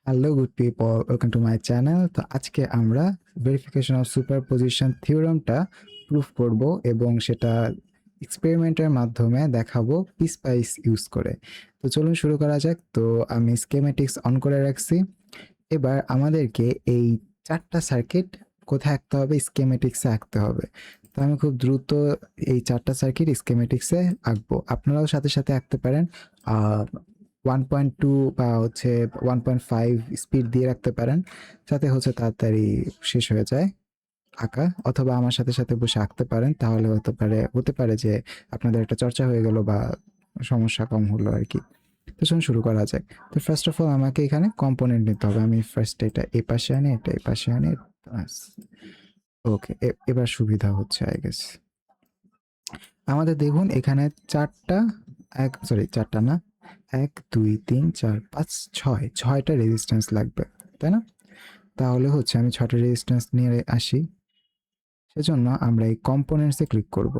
Hello good people, welcome to my channel. তো আজকে আমরা ভেরিফিকেশন অফ সুপারপজিশন থিওরামটা প্রুফ করব এবং সেটা এক্সপেরিমেন্টের মাধ্যমে দেখাবো পিসপাইস ইউজ করে। তো চলুন শুরু করা যাক। তো আমি স্কেমেটিক্স অন করে রাখছি। এবার আমাদেরকে এই 4টা সার্কিট কোথায় আঁকতে হবে? স্কেমেটিক্সে আঁকতে হবে। তো আমি খুব দ্রুত এই 4টা সার্কিট স্কেমেটিক্সে আঁকবো। আপনারাও সাথে সাথে আঁকতে পারেন। 1.2 বা হচ্ছে 1.5 স্পিড দিয়ে রাখতে পারেন, যাতে হচ্ছে তাড়াতাড়ি শেষ হয়ে যায় আঁকা। অথবা আমার সাথে সাথে বসে আঁকতে পারেন, তাহলে হতে পারে যে আপনাদের একটা চর্চা হয়ে গেল বা সমস্যা কম হলো আর কি। তো চলুন শুরু করা যাক। তো ফার্স্ট অফ অল আমাকে এখানে কম্পোনেন্ট নিতে হবে। আমি ফার্স্ট এটা এই পাশে আনি, এটা এই পাশে আনি। ওকে, এবার সুবিধা হচ্ছে আই গেস। আমাদের দেখুন এখানে চারটা, চারটা না, 1 2 3 4 5 6টা রেজিস্ট্যান্স লাগবে, তাই না? তাহলে হচ্ছে আমি 6টা রেজিস্ট্যান্স নিয়ে আসি। সেজন্য আমরা এই কম্পোনেন্টসে ক্লিক করব।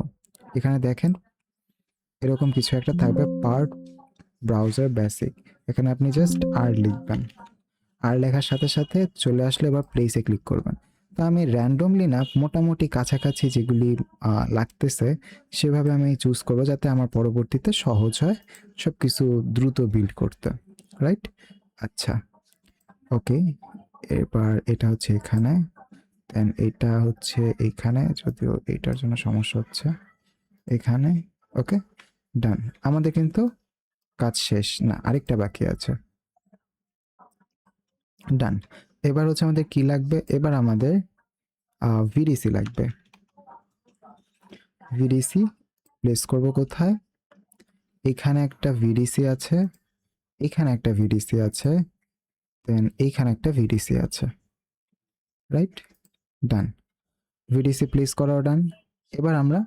এখানে দেখেন এরকম কিছু একটা থাকবে, পার্ট ব্রাউজার বেসিক। এখানে আপনি জাস্ট আর লিখবেন। আর লেখার সাথে সাথে চলে আসলে এবার প্লেসে ক্লিক করবেন। তো আমি র্যান্ডমলি না, মোটামুটি কাছাকাছি যেগুলি লাগতেছে সেভাবে আমি চুজ করবো, যাতে আমার পরবর্তীতে সহজ হয় সব কিছু দ্রুত বিল্ড করতে। রাইট? আচ্ছা, ওকে। এবার এটা হচ্ছে এখানে, দেন এটা হচ্ছে এইখানে, যদিও এইটার জন্য সমস্যা হচ্ছে এখানে। ওকে, ডান। আমাদের কিন্তু কাজ শেষ না, আরেকটা বাকি আছে। ডান। এবার হচ্ছে আমাদের কি লাগবে? এবার আমাদের ভিডিসি লাগবে। ভিডিসি প্লেস করব কোথায়? এখানে একটা ভিডিসি আছে, এখানে একটা ভিডিসি আছে, দেন এইখানে একটা ভিডিসি আছে। রাইট? ডান। ভিডিসি প্লেস করাও ডান। এবার আমরা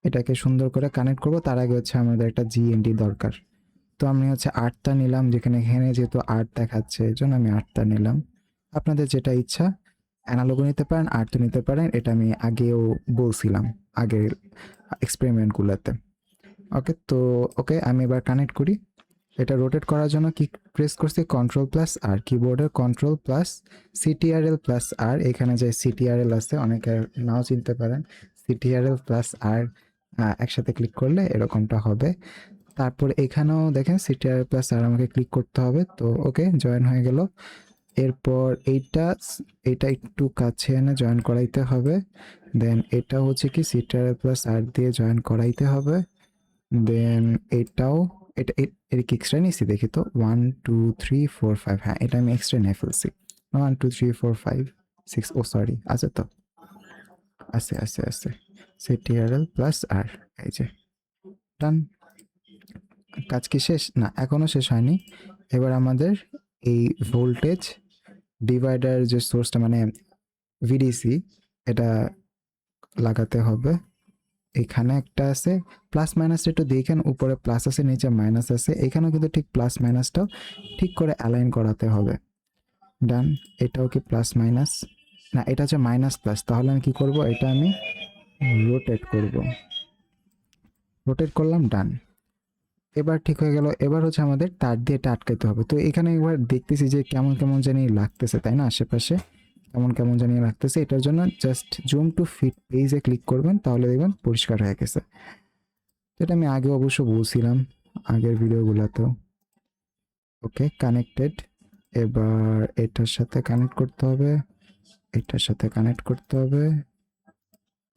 এটাকে সুন্দর করে কানেক্ট করব। তার আগে হচ্ছে আমাদের একটা জিএনডি দরকার। তো আমি হচ্ছে 8টা নিলাম, এখানে যেহেতু 8 দেখাচ্ছে এই জন্য আমি 8টা নিলাম। আপনাদের যেটা ইচ্ছা, অ্যানালগও নিতে পারেন, আর্টও নিতে পারেন। এটা আমি আগেও বলছিলাম আগের এক্সপেরিমেন্টগুলোতে। ওকে, তো ওকে আমি এবার কানেক্ট করি। এটা রোটেট করার জন্য কি প্রেস করছি? কন্ট্রোল প্লাস আর, কিবোর্ডের কন্ট্রোল প্লাস সিটিআরএল প্লাস আর। এখানে যে সিটিআরএল আছে অনেকে নাও চিনতে পারেন, সিটিআরএল প্লাস আর একসাথে ক্লিক করলে এরকমটা হবে। তারপর এখানেও দেখেন সিটিআরএল প্লাস আর আমাকে ক্লিক করতে হবে। তো ওকে, জয়েন হয়ে গেল। এরপর এইটা একটু কাছে এনে জয়েন করাইতে হবে। দেন এটা হচ্ছে কি সিটিআরএল প্লাস আর দিয়ে জয়েন করাইতে হবে। দেন এটাও, এটা কি এক্সট্রা নিয়েছি দেখি তো। 1 2 3 4 5, হ্যাঁ এটা আমি এক্সট্রা নিয়ে ফেলছি। 1 2 3 4 5 6, ও সরি, আছে তো, আছে সিটিআরএল প্লাস আর, এই যে ডান। কাজ কি শেষ? না, এখনো শেষ হয়নি। এবার আমাদের এই ভোল্টেজ ডিভাইডার যে সোর্সটা মানে ভিডিসি, এটা লাগাতে হবে। এখানে একটা আছে, প্লাস মাইনাসটা একটু দেখেন, উপরে প্লাস আছে নিচে মাইনাস আছে। এখানেও কিন্তু ঠিক প্লাস মাইনাসটাও ঠিক করে অ্যালাইন করাতে হবে। ডান। এটাও কি প্লাস মাইনাস? না, এটা হচ্ছে মাইনাস প্লাস। তাহলে আমি কি করব? এটা আমি রোটেট করব। রোটেট করলাম, ডান। এবার ঠিক হয়ে গেল। এবার হচ্ছে আমাদের তার দিয়ে এটা আটকাইতে হবে। তো এখানে একবার দেখতেছি যে কেমন কেমন জানি লাগতেছে, তাই না? আশেপাশে কেমন কেমন জানি লাগতেছে। এটার জন্য জাস্ট জুম টু ফিট পেজে ক্লিক করবেন, তাহলে দেখবেন পরিষ্কার হয়ে গেছে। এটা আমি আগে অবশ্য বলছিলাম আগের ভিডিওগুলোতেও। ওকে, কানেক্টেড। এবার এটার সাথে কানেক্ট করতে হবে, এটার সাথে কানেক্ট করতে হবে,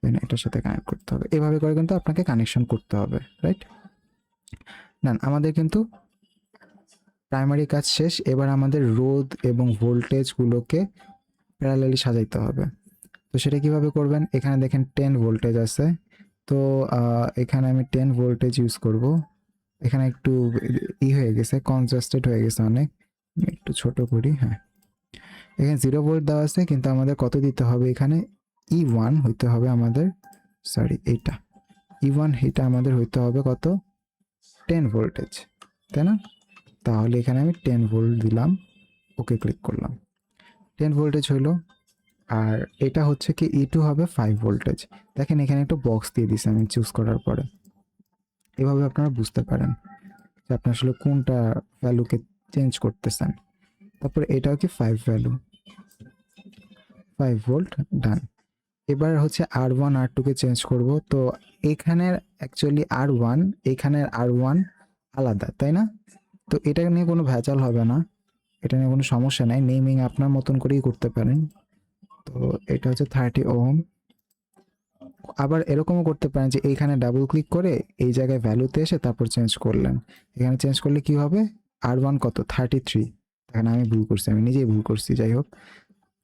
দেন এটার সাথে কানেক্ট করতে হবে। এভাবে করে কিন্তু আপনাকে কানেকশন করতে হবে, রাইট? না, আমাদের কিন্তু প্রাইমারি কাজ শেষ। এবার আমাদের রোধ এবং ভোল্টেজগুলোকে প্যারালালি সাজাইতে হবে। তো সেটা কিভাবে করবেন? এখানে দেখেন 10 ভোল্টেজ আছে। তো এখানে আমি 10 ভোল্টেজ ইউজ করব। এখানে একটু হয়ে গেছে, কনজাস্টেড হয়ে গেছে অনেক। একটু ছোট করি, হ্যাঁ। এখানে 0 ভোল্ট দেওয়া আছে, কিন্তু আমাদের কত দিতে হবে? এখানে E1 হইতে হবে আমাদের, সরি এইটা E1, এটা আমাদের হইতে হবে কত? 10 ভোল্টেজ, তাই না? তাহলে এখানে আমি 10 ভোল্ট দিলাম, ওকে ক্লিক করলাম। 10 ভোল্টেজ হইলো। আর এটা হচ্ছে কি E2 হবে 5 ভোল্টেজ। দেখেন এখানে একটা বক্স দিয়ে দিছি আমি চুজ করার পরে। এভাবে আপনারা বুঝতে পারেন যে আপনি আসলে কোনটা ভ্যালুকে চেঞ্জ করতেছেন। তারপরে এটাও কি 5 ভ্যালু, 5 ভোল্ট, ডান। এবার হচ্ছে R1 R2 কে চেঞ্জ করব। তো এখানের অ্যাকচুয়ালি R1, এখানের R1 আলাদা, তাই না? তো এটা নিয়ে কোনো ভেজাল হবে না, এটা নিয়ে কোনো সমস্যা নাই, নেমিং আপনার মতন করেই করতে পারেন। তো এটা হচ্ছে 30 ওহম। আবার এরকমও করতে পারেন যে এইখানে ডাবল ক্লিক করে এই জায়গায় ভ্যালুতে এসে তারপর চেঞ্জ করলেন। এখানে চেঞ্জ করলে কি হবে, R1 কত, 33। এখানে আমি ভুল করছি, আমি নিজেই ভুল করছি, যাই হোক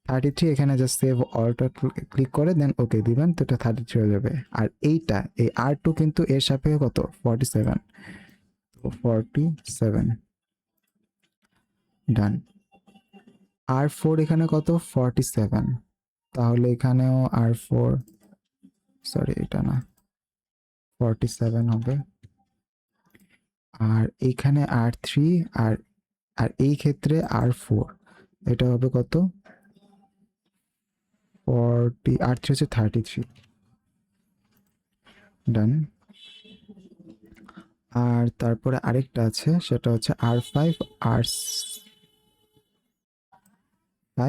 33। এখানে জাস্ট সেভ অলটা ক্লিক করে দেন ওকে দিবেন, তো এটা 33 হয়ে যাবে। আর এইটা এই R2 কিন্তু এর সাপেক্ষে কত, 47, তো 47, ডান। R4 এখানে কত, 47, তাহলে এখানেও R4, সরি এটা না, 47 হবে। আর এইখানে R3, আর আর এই ক্ষেত্রে R4, এটা হবে কত, 40, R3 হচ্ছে 33, ডান। আর তারপরে আরেকটা আছে, সেটা হচ্ছে R5, R5,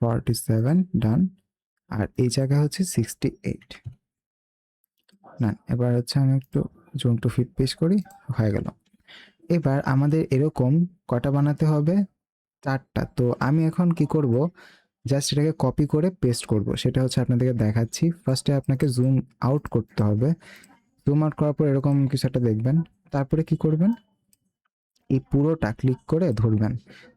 47, ডান। আর এই জায়গা হচ্ছে 68, ডান। এবার হচ্ছে আমি একটু জুম টু ফিট পেশ করি, হয়ে গেল। এবার আমাদের এরকম কটা বানাতে হবে, 4টা। তো আমি এখন কি করব, জাস্ট এটাকে কপি করে পেস্ট করব, সেটা হচ্ছে আপনাদেরকে দেখাচ্ছি। ফার্স্টে আপনাকে জুম আউট করতে হবে, জুম আউট করার পর এরকম কিছু একটা দেখবেন। তারপরে কি করবেন, এই পুরোটা ক্লিক করে ধরবেন,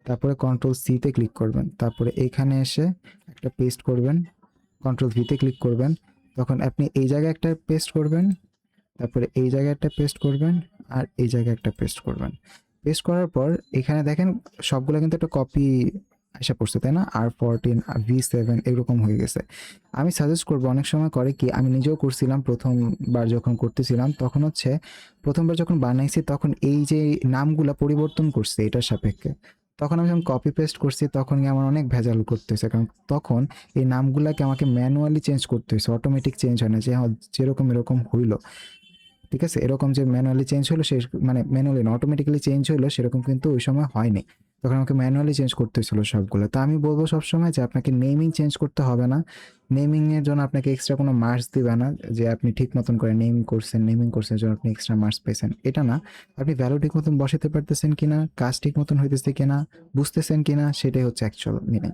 তারপরে কন্ট্রোল সিতে ক্লিক করবেন, তারপরে এইখানে এসে একটা পেস্ট করবেন, কন্ট্রোল ভিতে ক্লিক করবেন, তখন আপনি এই জায়গায় একটা পেস্ট করবেন, তারপরে এই জায়গায় একটা পেস্ট করবেন, আর এই জায়গায় একটা পেস্ট করবেন। পেস্ট করার পর এখানে দেখেন সবগুলো কিন্তু একটা কপি আসা পড়ছে, তাই না? R14, V7 এরকম হয়ে গেছে। আমি সাজেস্ট করবো, অনেক সময় করে কি, আমি নিজেও করছিলাম প্রথমবার যখন করতেছিলাম, তখন হচ্ছে প্রথমবার যখন বানাইছি তখন এই যে নামগুলা পরিবর্তন করছে এটার সাপেক্ষে, তখন আমি যখন কপি পেস্ট করছি তখন আমার অনেক ভেজাল করতেছে, কারণ তখন এই নামগুলাকে আমাকে ম্যানুয়ালি চেঞ্জ করতে হয়েছে, অটোমেটিক চেঞ্জ হয় না যে যেরকম এরকম হইলো, ঠিক আছে? এরকম যে ম্যানুয়ালি চেঞ্জ হলো, সে মানে ম্যানুয়ালি না, অটোমেটিক্যালি চেঞ্জ হলো সেরকম কিন্তু ওই সময় হয়নি, তখন আমাকে ম্যানুয়ালি চেঞ্জ করতে হয়েছিল সবগুলো। তো আমি বলবো সবসময় যে আপনাকে নেমিং চেঞ্জ করতে হবে না, নেমিংয়ের জন্য আপনাকে এক্সট্রা কোনো মার্কস দিবে না, যে আপনি ঠিক মতন করে নেমিং করছেন জন্য আপনি এক্সট্রা মার্কস পেয়েছেন, এটা না। আপনি ভ্যালু ঠিক মতন বসাতে পারতেছেন কিনা, কাজ ঠিক মতন হইতেছে কিনা, বুঝতেছেন কিনা, সেটাই হচ্ছে অ্যাকচুয়াল মিনিং।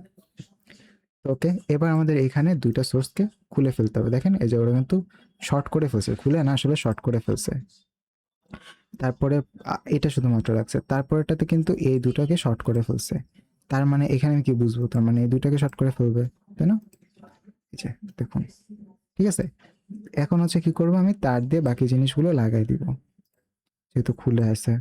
ওকে, এবার আমাদের এখানে দুইটা সোর্সকে খুলে ফেলতে হবে। দেখেন এই যে ওরা কিন্তু শর্ট করে ফেলছে, খুলে না আসলে শর্ট করে ফেলছে। তারপরে এটা শুধুমাত্র রাখছে, তারপরেটাতে কিন্তু এই দুটাকে শর্ট করে ফেলছে। তার মানে এখানে আমি কি বুঝবো, তার মানে এই দুটাকে শর্ট করে ফেলবে, তাই না? এই যে দেখুন, ঠিক আছে। এখন হচ্ছে কি করবো, আমি তার দিয়ে বাকি জিনিসগুলো লাগাই দিব, যেহেতু খুলে আছে।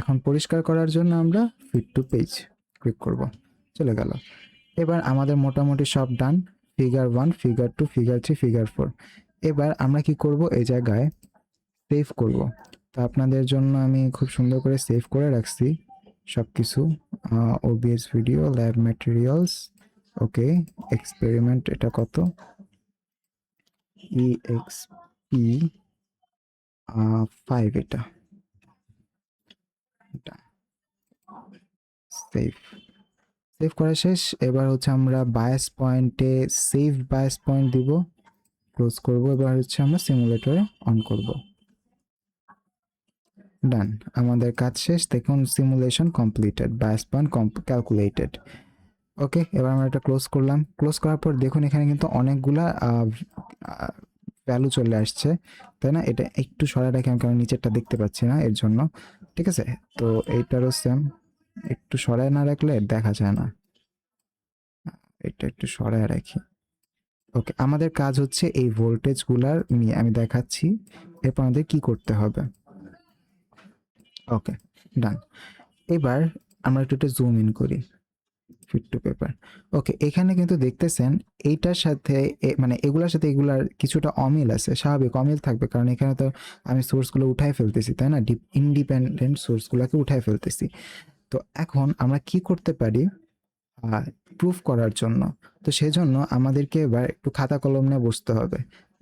এখন পরিষ্কার করার জন্য আমরা ফিট টু পেজ ক্লিক করব, চলে গেল। এবার আমাদের মোটামুটি সব ডান, ফিগার 1, ফিগার 2, ফিগার 3, ফিগার 4। এবার আমরা কি করব, এই জায়গায় সেভ করব। তো আপনাদের জন্য আমি খুব সুন্দর করে সেভ করে রাখছি সব কিছু। ওবিএস ভিডিও, ল্যাব ম্যাটেরিয়ালস, ওকে, এক্সপেরিমেন্ট, এটা কত, EXP 5, এটা সেভ, সেভ করা শেষ। এবার হচ্ছে আমরা বায়াস পয়েন্টে সেভ বায়াস পয়েন্ট দিব, ক্লোজ করব। এবার হচ্ছে আমরা সিমুলেটরে অন করব, ডান। আমাদের কাজ শেষ, দেখুন simulation completed, bias point calculated. Okay, এবার আমরা এটা ক্লোজ করলাম। ক্লোজ করার পর দেখুন এখানে কিন্তু অনেকগুলা ভ্যালু চলে আসছে, তাই না? এটা একটু সরাই রাখি আমি, কারণ নিচেরটা দেখতে পাচ্ছি না এর জন্য, ঠিক আছে? তো এইটারও সেম, একটু সরায় না রাখলে দেখা যায় না, এটা একটু সরায় রাখি। ওকে, আমাদের কাজ হচ্ছে এই ভোল্টেজগুলার নিয়ে আমি দেখাচ্ছি, এরপর আমাদের কি করতে হবে। ওকে, ডান। এবার আমরা একটু জুম ইন করি, ফিট টু পেপার। ওকে, এখানে কিন্তু দেখতেছেন এইটার সাথে মানে এগুলার সাথে এগুলার কিছুটা অমিল আছে, স্বাভাবিক অমিল থাকবে, কারণ এখানে তো আমি সোর্সগুলো উঠাই ফেলতেছি, তাই না? ইন্ডিপেন্ডেন্ট সোর্সগুলোকে উঠাই ফেলতেছি। তো এখন আমরা কি করতে পারি, প্রুফ করার জন্য। তো সেজন্য আমাদেরকে এবার একটু খাতা কলম নিয়ে বসতে হবে।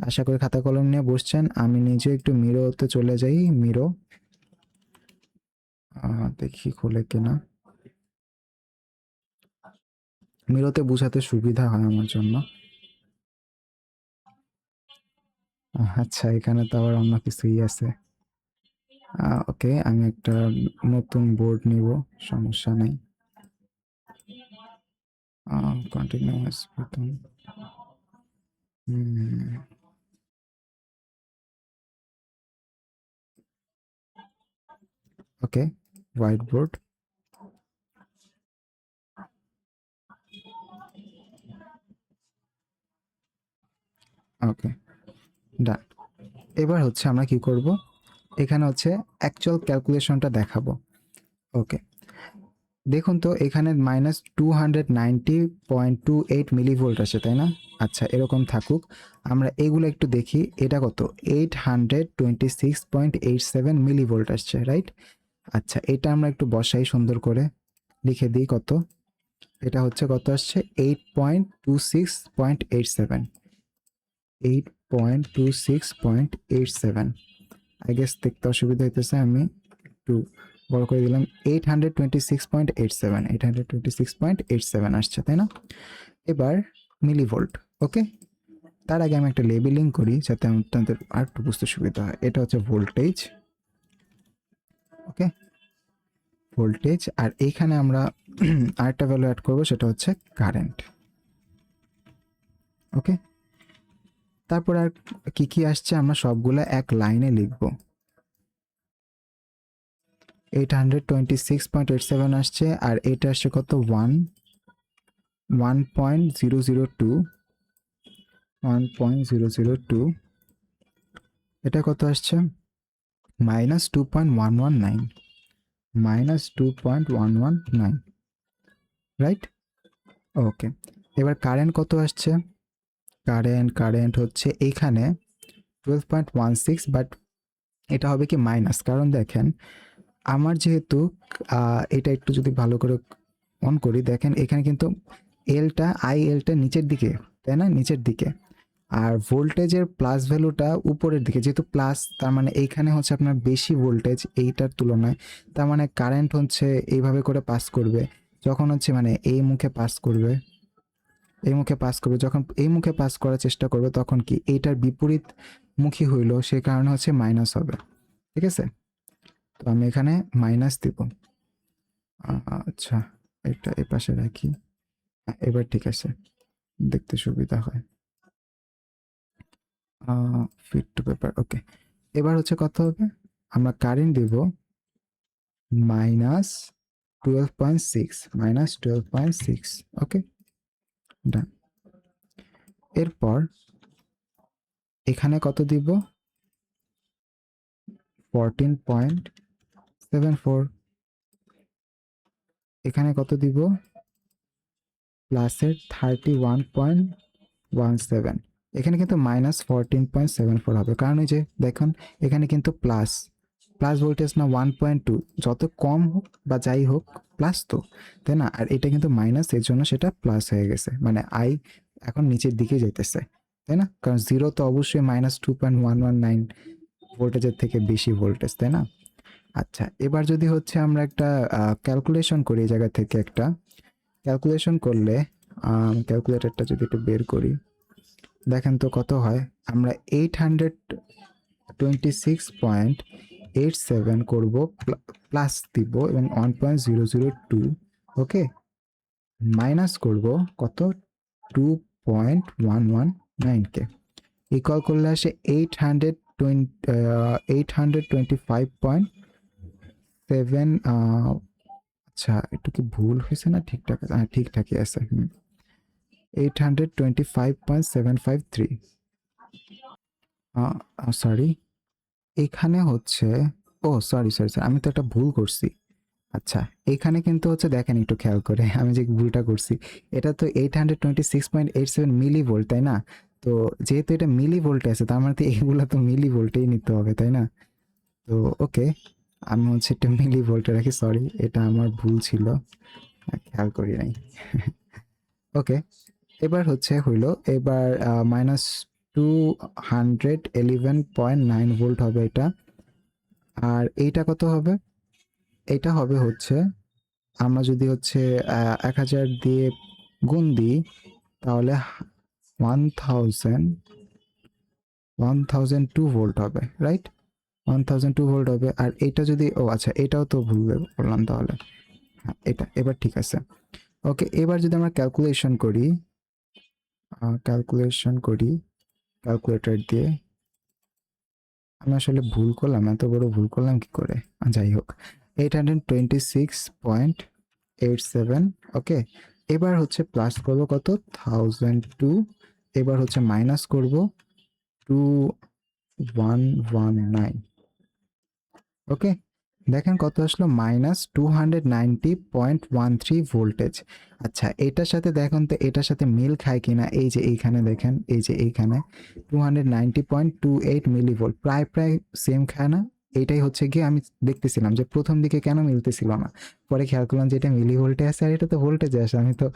আশা করি খাতা কলম নিয়ে বসছেন। আমি নিজে একটু মিরোতে চলে যাই। মিরো দেখি খুলে কিনা। মিরোতে বোঝাতে সুবিধা হয় আমার জন্য। আচ্ছা, এখানে তো আবার অন্য কিছুই আছে। ওকে, আমি একটা নতুন বোর্ড নিব, সমস্যা নেই। কন্টিনিউয়াস প্রথম। ওকে, হোয়াইট বোর্ড। ওকে, ডান। এবার হচ্ছে আমরা কি করব, এখানে হচ্ছে অ্যাকচুয়াল ক্যালকুলেশনটা দেখাবো। ওকে, দেখুন তো এখানে -290.28 মিলিভোল্ট আছে, তাই না? আচ্ছা, এরকম থাকুক। আমরা এগুলো একটু দেখি। এটা কত? 826.87 মিলিভোল্ট আসছে, রাইট? আচ্ছা, এটা আমরা একটু বসাই সুন্দর করে, লিখে দিই কত। এটা হচ্ছে কত আসছে? 8.26.87, 8.26.87। আই গেস দেখতে অসুবিধা হইতেছে, আমি একটু বড় করে দিলাম। 826.87, 826.87 আসছে, তাই না? এবার মিলিভোল্ট। ওকে, তার আগে আমি একটা লেবেলিং করি যাতে আপনাদের আর একটু বুঝতে সুবিধা হয়। এটা হচ্ছে ভোল্টেজ। ওকে, ভোল্টেজ। আর এইখানে আমরা আরেকটা ভ্যালু অ্যাড করবো, সেটা হচ্ছে কারেন্ট। ওকে, তারপর আর কি কি আসছে আমরা সবগুলো এক লাইনে লিখব। 826.87 আসছে, আর এটা আসছে কত? 1.002, 1.002। এটা কত আসছে? -2.119, -2.119, রাইট? ওকে, এবার কারেন্ট কত আসছে? কারেন্ট হচ্ছে এইখানে 12.16, বাট এটা হবে কি মাইনাস, কারণ দেখেন আমার যেহেতু এটা একটু যদি ভালো করে অন করি, দেখেন এখানে কিন্তু এলটা নিচের দিকে, তাই না? নিচের দিকে। আর ভোল্টেজের প্লাস ভ্যালুটা উপরের দিকে, যেহেতু প্লাস, তার মানে এইখানে হচ্ছে আপনার বেশি ভোল্টেজ এইটার তুলনায়। তার মানে কারেন্ট হচ্ছে এইভাবে করে পাস করবে। যখন হচ্ছে মানে এই মুখে পাস করবে, যখন এই মুখে পাস করার চেষ্টা করবে, তখন কি এইটার বিপরীত মুখী হইলো, সে কারণে হচ্ছে মাইনাস হবে। ঠিক আছে, তো আমি এখানে মাইনাস দিব। আচ্ছা, এটা এই পাশে রাখি। এবার ঠিক আছে, দেখতে সুবিধা হয়। Fit two paper. ওকে, এবার হচ্ছে কত হবে? আমরা কারেন্ট দিব -12.6, -12.6। ওকে, ডান। এরপর এখানে কত দিব? 14.74। এখানে কত দিব? প্লাসের 31.17। এখানে কিন্তু -14.74 হবে, কারণ এই যে দেখুন এখানে কিন্তু প্লাস ভোল্টেজ না, 1.2, যত কম হোক বা যাই হোক প্লাস তো, তাই না? আর এটা কিন্তু মাইনাস, এর জন্য সেটা প্লাস হয়ে গেছে, মানে আই এখন নিচের দিকে যেতেছে, তাই না? কারণ জিরো তো অবশ্যই -2.119 ভোল্টেজের থেকে বেশি ভোল্টেজ, তাই না? আচ্ছা, এবার যদি হচ্ছে আমরা একটা ক্যালকুলেশন করি, এই জায়গা থেকে একটা ক্যালকুলেশন করলে, ক্যালকুলেটরটা যদি একটু বের করি, দেখেন তো কত হয়। আমরা 826.87 করব, প্লাস দিব এবং 1.002, ওকে, মাইনাস করব কত? 2.119 কে। ইকুয়াল করলে আসে 825.7। আচ্ছা, একটু কি ভুল হয়েছে না? ঠিকঠাক আছে, ঠিকঠাকই আছে। 825.753। সরি, এখানে হচ্ছে, ও সরি সরি স্যার, আমি তো একটা ভুল করছি। আচ্ছা, এখানে কিন্তু হচ্ছে দেখেন একটু খেয়াল করে আমি যে ভুলটা করছি, এটা তো 826.87 মিলি ভোল্ট, তাই না? তো যেহেতু এটা মিলি ভোল্টে আছে, তার মানে তো এগুলো তো মিলি ভোল্টেই নিতে হবে, তাই না? তো ওকে, আমি হচ্ছে একটা মিলি ভোল্টে রাখি। সরি, এটা আমার ভুল ছিল। খেয়াল করি নাই। ওকে, এবার হইলো এবার -211.9 ভোল্ট হবে এটা। আর এইটা কত হবে? এটা হবে হচ্ছে আমরা যদি 1000 দিয়ে গুণ দিই তাহলে 1002 ভোল্ট হবে, রাইট? 1002 ভোল্ট হবে। আর এটা যদি আচ্ছা, এটাও তো ভুল করলাম তাহলে। হ্যাঁ, এটা এবার ঠিক আছে। ওকে, এবার যদি আমরা ক্যালকুলেশন করি ক্যালকুলেটর দিয়ে, আমি আসলে ভুল করলাম, এত বড় ভুল করলাম কি করে? যাই হোক, 826.87। ওকে, এবার প্লাস করব কত? 1002। এবার মাইনাস করব 2119। ওকে, দেখেন কত আসলো, -290.13 ভোল্টেজ। আচ্ছা, এটার সাথে দেখুন তো এটার সাথে মিল খায় কিনা। এই যে এইখানে দেখেন, এই যে এইখানে 290.28 মিলিভোল্ট, প্রায় প্রায় সেম খায় না? এইটাই গিয়ে আমি দেখতেছিলাম যে প্রথম দিকে কেন মিলতেছিল না, পরে খেয়াল করলাম যে এটা মিলিভোল্টে আছে আর এটা তো ভোল্টেজে আসে। আমি তো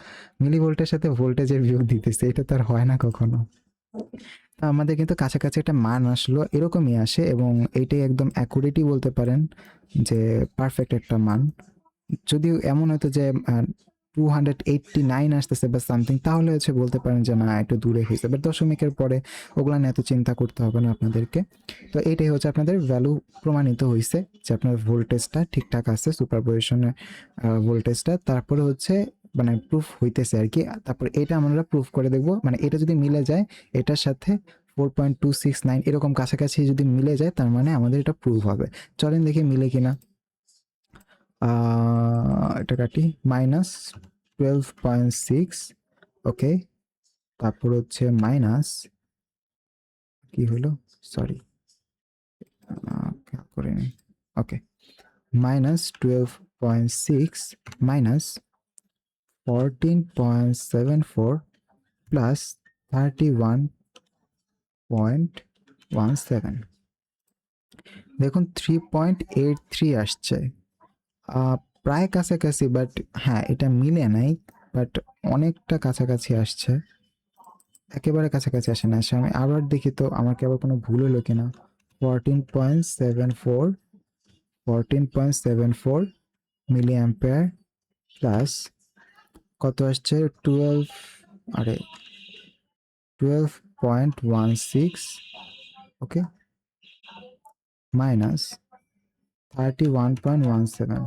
মিলিভোল্টের সাথে ভোল্টেজের বিয়োগ দিতেছি, এটা তো আর হয় না কখনো। তো আমাদের কিন্তু কাছাকাছি একটা মান আসলো, এরকমই আসে এবং এইটাই একদম অ্যাকুরেটই বলতে পারেন যে পারফেক্ট একটা মান। যদিও এমন হতো যে 289 আসতেছে বা সামথিং, তাহলে বলতে পারেন যে না, একটু দূরে হয়েছে। বাট দশমিকের পরে ওগুলো নিয়ে এত চিন্তা করতে হবে না আপনাদেরকে। তো এইটাই আপনাদের ভ্যালু প্রমাণিত হয়েছে যে আপনার ভোল্টেজটা ঠিকঠাক আছে, সুপারপজিশনের ভোল্টেজটা। তারপরে মানে প্রুফ হইতেছে আর কি। তারপর এটা আমরা প্রুফ করে দেখবো, মানে এটা যদি মিলে যায় এটার সাথে 4.269 এরকম কাছাকাছি যদি মিলে যায়, তার মানে আমাদের এটা প্রুফ হবে। চলেন দেখি মিলে কিনা। এটা কাটি, -12.6। ওকে, তারপর মাইনাস কি হলো, সরি খেয়াল করিনি। ওকে, -12.6 মাইনাস 14.74 প্লাস 31.17। দেখুন 3.83 আসছে, প্রায় কাছাকাছি, বাট হ্যাঁ এটা মিলে নাই, বাট অনেকটা কাছাকাছি আসছে। একেবারে কাছাকাছি আসে না। আমি আবার দেখি তো আমার কি আবার কোনো ভুল হলো কিনা। 14.74 মিলি অ্যাম্পিয়ার প্লাস কত আসছে, 12.16। ওকে, মাইনাস 31.17,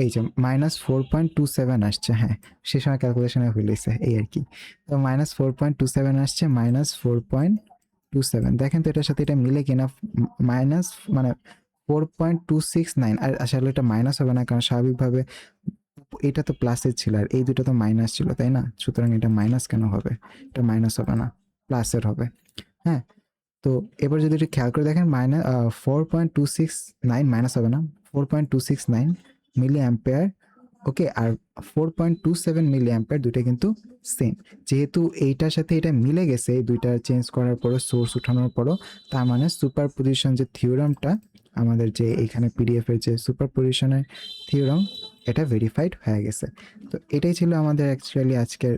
এই যে -4.27 আসছে। হ্যাঁ, সে সময় ক্যালকুলেশনে ভুল হয়েছে, এই আর কি। তো -4.27 আসছে, -4.27। দেখেন তো এটার সাথে এটা মিলে কিনা। মাইনাস মানে 4.269, আর আসলে এটা মাইনাস হবে না, কারণ স্বাভাবিকভাবে এটা তো প্লাসের ছিল আর এই দুটো তো মাইনাস ছিল, তাই না? সুতরাং এটা মাইনাস কেন হবে? এটা মাইনাস হবে না, প্লাসের হবে। হ্যাঁ, তো এবার যদি একটু খেয়াল করে দেখেন, -4.269 মাইনাস হবে না, 4.269 মিলি অ্যাম্পেয়ার। ওকে, আর 4.27 মিলি অ্যাম্পেয়ার, দুইটা কিন্তু সেম। যেহেতু এইটার সাথে এটা মিলে গেছে, এই দুইটা চেঞ্জ করার পরও, সোর্স উঠানোর পরও, তার মানে সুপার পজিশন যে থিওরামটা আমাদের, যে এইখানে পিডিএফ এর যে সুপার পজিশনের থিওরাম, এটা ভেরিফাইড হয়ে গেছে। তো এটাই ছিল আমাদের অ্যাকচুয়ালি আজকের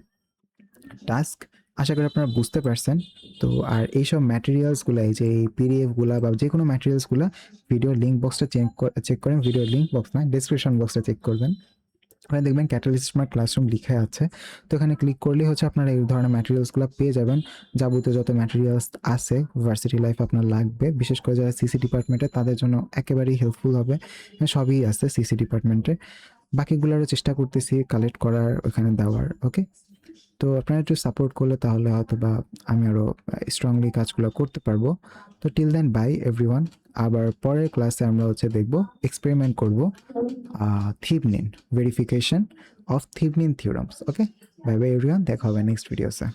টাস্ক। আশা করি আপনারা বুঝতে পারছেন। তো আর এইসব ম্যাটেরিয়ালসগুলো, এই যে এই পিডিএফগুলো বা যে কোনো ম্যাটেরিয়ালসগুলো, ভিডিওর লিঙ্ক বক্সটা চেক করেন। ভিডিওর লিঙ্ক বক্স না, ডিসক্রিপশন বক্সটা চেক করবেন। ওখানে দেখবেন ক্যাটালিস্ট স্মার্ট ক্লাসরুম লিখে আছে। তো এখানে ক্লিক করলেই আপনারা এই ধরনের ম্যাটেরিয়ালসগুলো পেয়ে যাবেন। যাবতীয় যত ম্যাটেরিয়ালস আছে ভার্সিটি লাইফ আপনার লাগবে, বিশেষ করে যারা সিসি ডিপার্টমেন্টে, তাদের জন্য একেবারেই হেল্পফুল হবে। সবই আছে সিসি ডিপার্টমেন্টে। বাকিগুলোরও চেষ্টা করতেছি কালেক্ট করার, ওখানে দেওয়ার। ওকে, তো আপনারা একটু সাপোর্ট করলে তাহলে হয়তো বা আমি আরও স্ট্রংলি কাজগুলো করতে পারবো। তো টিল দেন, বাই এভরিওয়ান। আবার পরের ক্লাসে আমরা দেখব, এক্সপেরিমেন্ট করব Thevenin, verification of Thevenin theorems. Okay, bye bye everyone, দেখা হবে নেক্সট ভিডিওসে।